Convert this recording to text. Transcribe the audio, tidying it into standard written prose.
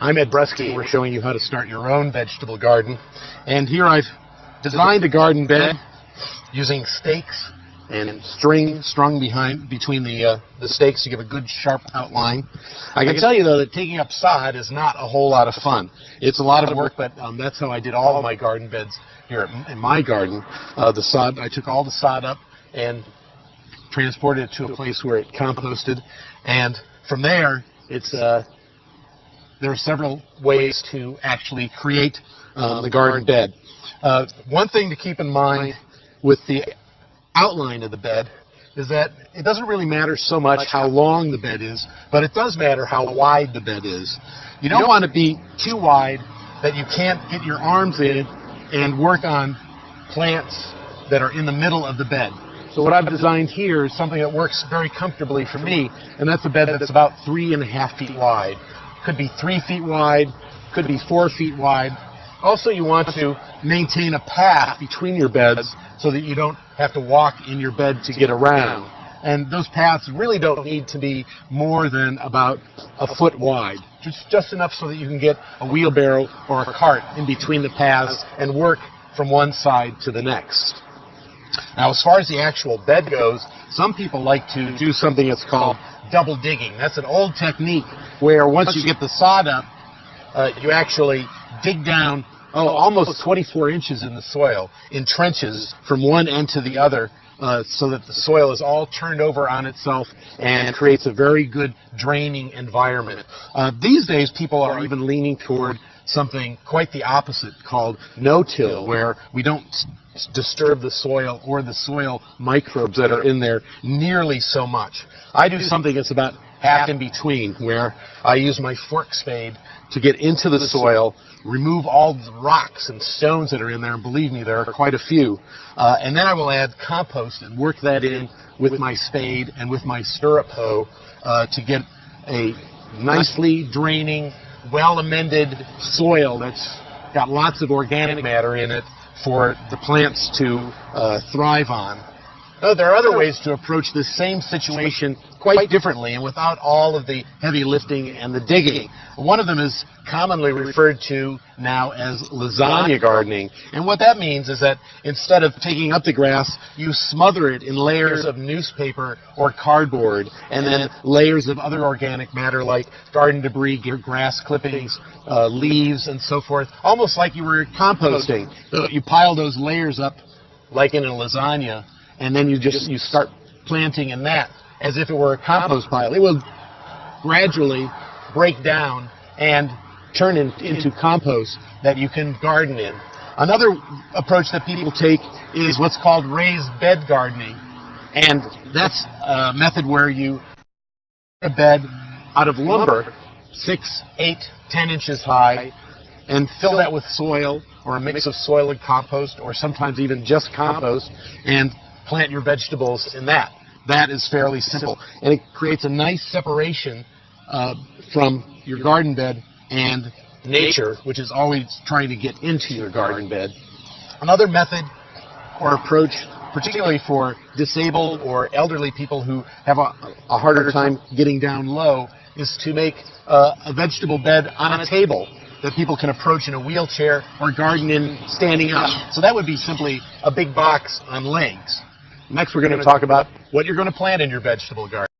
I'm at Berkebun. We're showing you how to start your own vegetable garden. And here I've designed a garden bed using stakes and string strung between the stakes to give a good sharp outline. I can tell you though that taking up sod is not a whole lot of fun. It's a lot of work, but that's how I did all of my garden beds here in my garden. The sod, I took all the sod up and transported it to a place where it composted, and from there there are several ways to actually create the garden bed. One thing to keep in mind with the outline of the bed is that it doesn't really matter so much how long the bed is, but it does matter how wide the bed is. You don't want to be too wide that you can't get your arms in and work on plants that are in the middle of the bed. So what I've designed here is something that works very comfortably for me, and that's a bed that's about 3.5 feet wide. Could be 3 feet wide, could be 4 feet wide. Also, you want to maintain a path between your beds so that you don't have to walk in your bed to get around. And those paths really don't need to be more than about a foot wide. Just enough so that you can get a wheelbarrow or a cart in between the paths and work from one side to the next. Now, as far as the actual bed goes, some people like to do something that's called double digging. That's an old technique where once you get the sod up, you actually dig down almost 24 inches in the soil in trenches from one end to the other, so that the soil is all turned over on itself and creates a very good draining environment. These days, people are even leaning toward something quite the opposite called no-till, where we don't disturb the soil or the soil microbes that are in there nearly so much. I do something that's about half in between, where I use my fork spade to get into the soil, remove all the rocks and stones that are in there, and believe me, there are quite a few, and then I will add compost and work that in with my spade and with my stirrup hoe to get a nicely draining, well-amended soil that's got lots of organic matter in it for the plants to thrive on. There are other ways to approach this same situation quite differently and without all of the heavy lifting and the digging. One of them is commonly referred to now as lasagna gardening. And what that means is that instead of taking up the grass, you smother it in layers of newspaper or cardboard, and then layers of other organic matter like garden debris, grass clippings, leaves, and so forth, almost like you were composting. So you pile those layers up like in a lasagna, and then you start planting in that as if it were a compost pile. It will gradually break down and turn into compost that you can garden in. Another approach that people take is what's called raised bed gardening, and that's a method where you make a bed out of lumber 6, 8, 10 inches high and fill that with soil or a mix of soil and compost, or sometimes even just compost, and plant your vegetables in that. That is fairly simple, and it creates a nice separation from your garden bed and nature, which is always trying to get into your garden bed. Another method or approach, particularly for disabled or elderly people who have a harder time getting down low, is to make a vegetable bed on a table that people can approach in a wheelchair or garden in standing up. So that would be simply a big box on legs. Next, we're going to talk about what you're going to plant in your vegetable garden.